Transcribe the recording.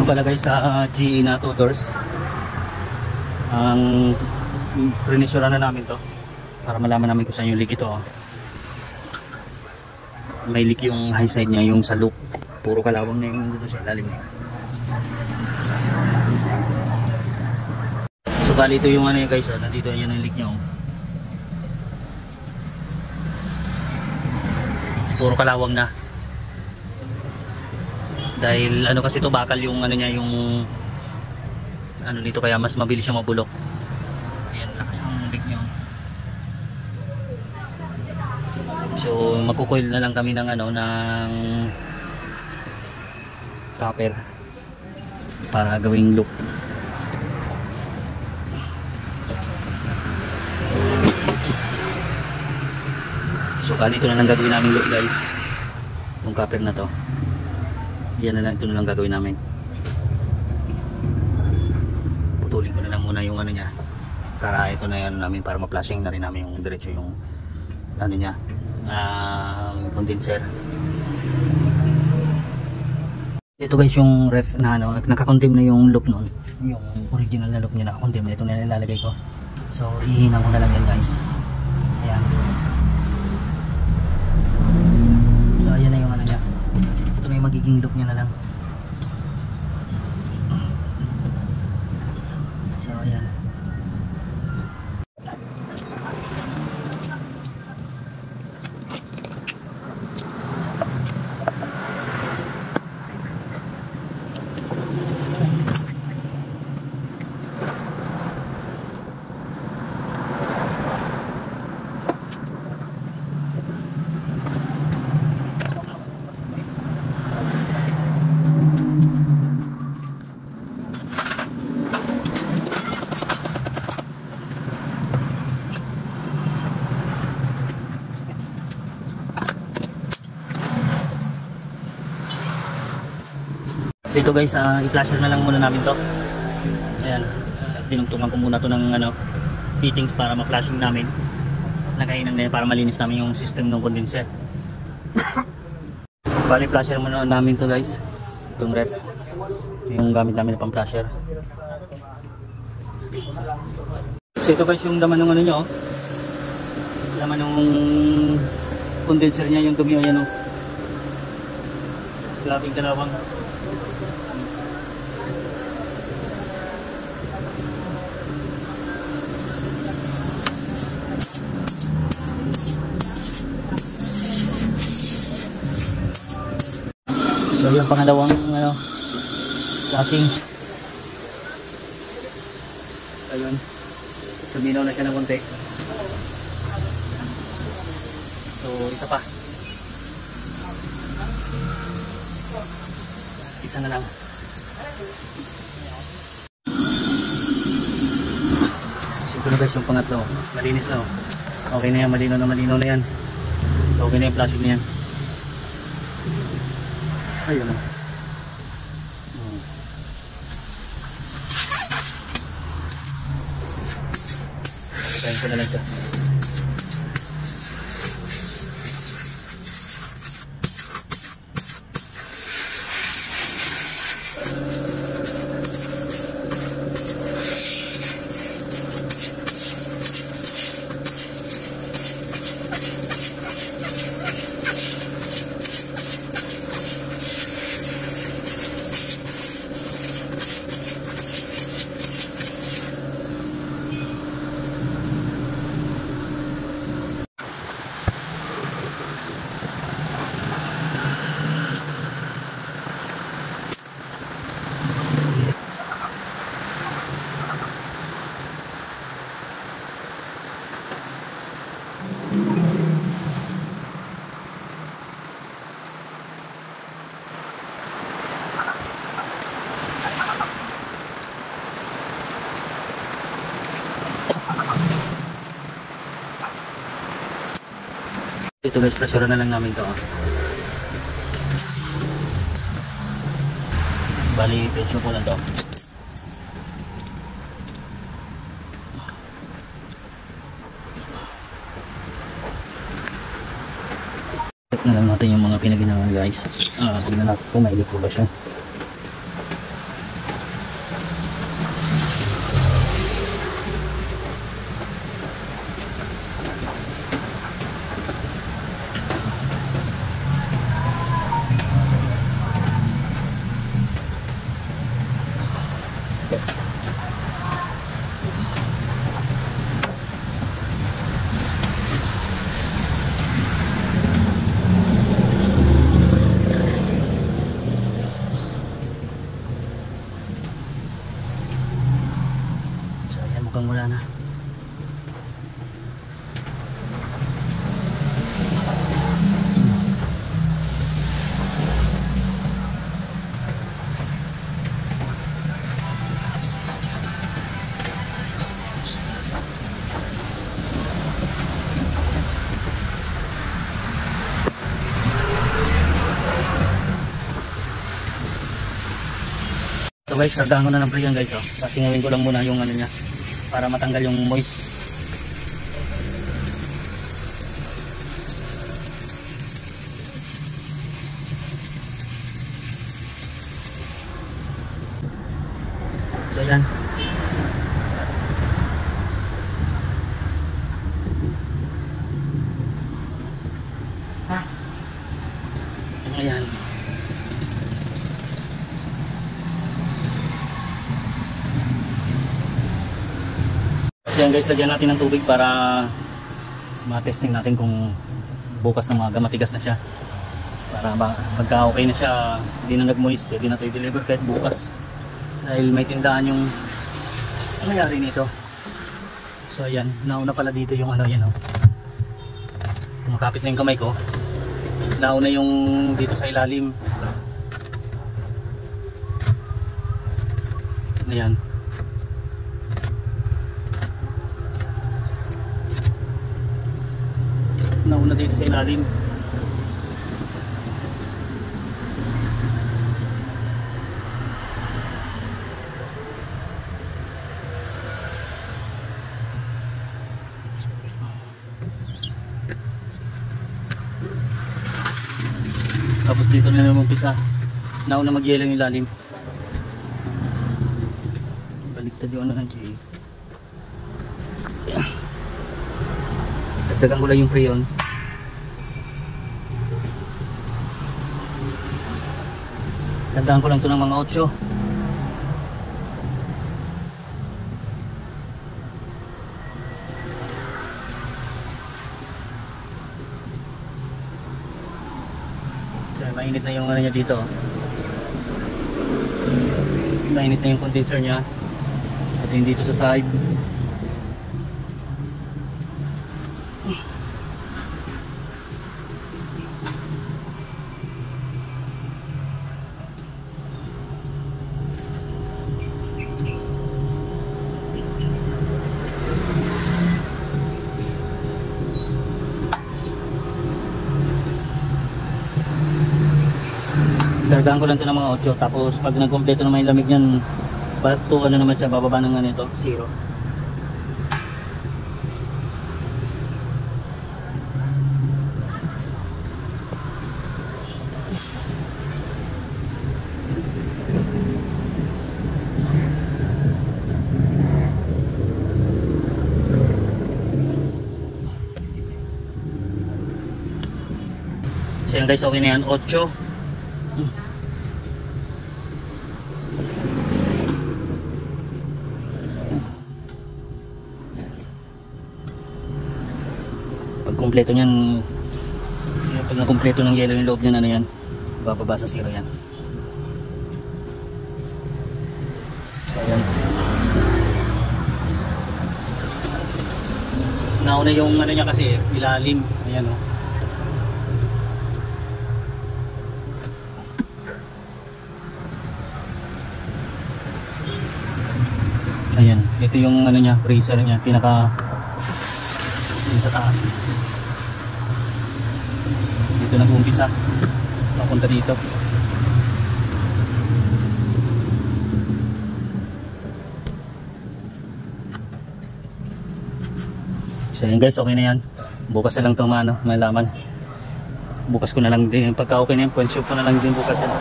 Ito pala guys sa GE na 2 doors. Ang prinisura na namin to para malaman namin kung saan yung leak ito. May leak yung high side niya, yung sa loop. Puro kalawang na yung dito sa ilalim niya. So bali ito yung ano yun guys, nandito yan ang leak niya. Puro kalawang na. Dahil ano kasi ito, bakal yung ano niya, yung ano dito, kaya mas mabilis siya mabulok. Ayan, lakas ng leak niya. So magkukoil na lang kami ng ano, ng copper para gawing loop. So kali ito na lang gagawin namin loop guys, yung copper na to. Yan na lang, ito na lang gagawin namin. Putulin ko na lang muna yung ano niya, para ito na yan namin, para ma-flashing na rin namin yung diretso yung ano niya, condenser. Ito guys yung ref na ano, naka-condemn na yung loop nun, yung original na loop niya naka-condemn na. Ito na nilalagay ko. So ihinang ko na lang yan guys. Ayan. So ayan na yung ano niya. Ito na yung magiging loop niya na lang. So ayan. So ito guys, i-flasher na lang muna namin to. Ayan, dinugtungan ko muna to ng ano, fittings para ma-flashing namin. Nakainang na yun para malinis namin yung system ng condenser. Bali, flasher muna namin to guys. Itong ref, yung gamit namin na pang flasher. So ito guys yung laman ng ano nyo, laman ng condenser nya, yung dumi. Ayan o, grabing dalawang. So yung pangalawang ano, flashing. Ayun, tuminaw na siya ng konti. So isa pa, isa na lang. So ito na guys yung pangatlo, malinis na. Okay na yan, malinaw na yan. So okay na yung flashing na yan. Ayun na. Kain ko na lang siya. Ito guys, pressure na lang namin to. Bali, pressure ko lang to. Check na lang natin yung mga pinaginawan guys. Tignan natin kung may leak ba siya. mukhang wala na. So guys, kargahan ko na ng pre yan guys, oh. Pasingawin ko lang muna yung ano niya para matanggal yung moist. So yan. Ayan. So yan guys, lagyan natin ng tubig para ma-testing natin kung bukas na mga matigas na siya. Para pagka okay na siya, hindi na nag-moist, pwede na ito i-deliver kahit bukas. Dahil may tindahan yung nangyari nito. So ayan, nauna pala dito yung ano yan, oh. Kumakapit na yung kamay ko. Nauna yung dito sa ilalim. Ayan. Nauna dito sa ilalim. Tapos dito na naman umpisa. Nauna mag-yelo yung ilalim. Baliktad yung ano ng G. Dagdagan ko lang yung freon. Dagdagan ko lang ito ng mga 8. So, mainit na yung ano niya dito. Mainit na yung condenser niya. At yung dito sa side. Dagdagan ko lang ito ng mga 8. Tapos pag nagkompleto naman yung lamig niyan, to ano naman siya, bababa ng ano ito, 0. So yan guys, okay na yan, 8. Pag kumpleto niyan, pag nakumpleto ng yellow yung loob niyan, ano yan, bababa sa 0 yan. So ayan. Nauna yung ano niya kasi, ilalim. Ayan o. Ayan, ito yung ano niya, freezer niya, pinaka sa taas. Dito nag-uumpisa papunta dito. So yun guys, okay na yan. Bukas na lang itong malaman. Bukas ko na lang din, pagka okay na yan, point shoot ko na lang din bukas yan.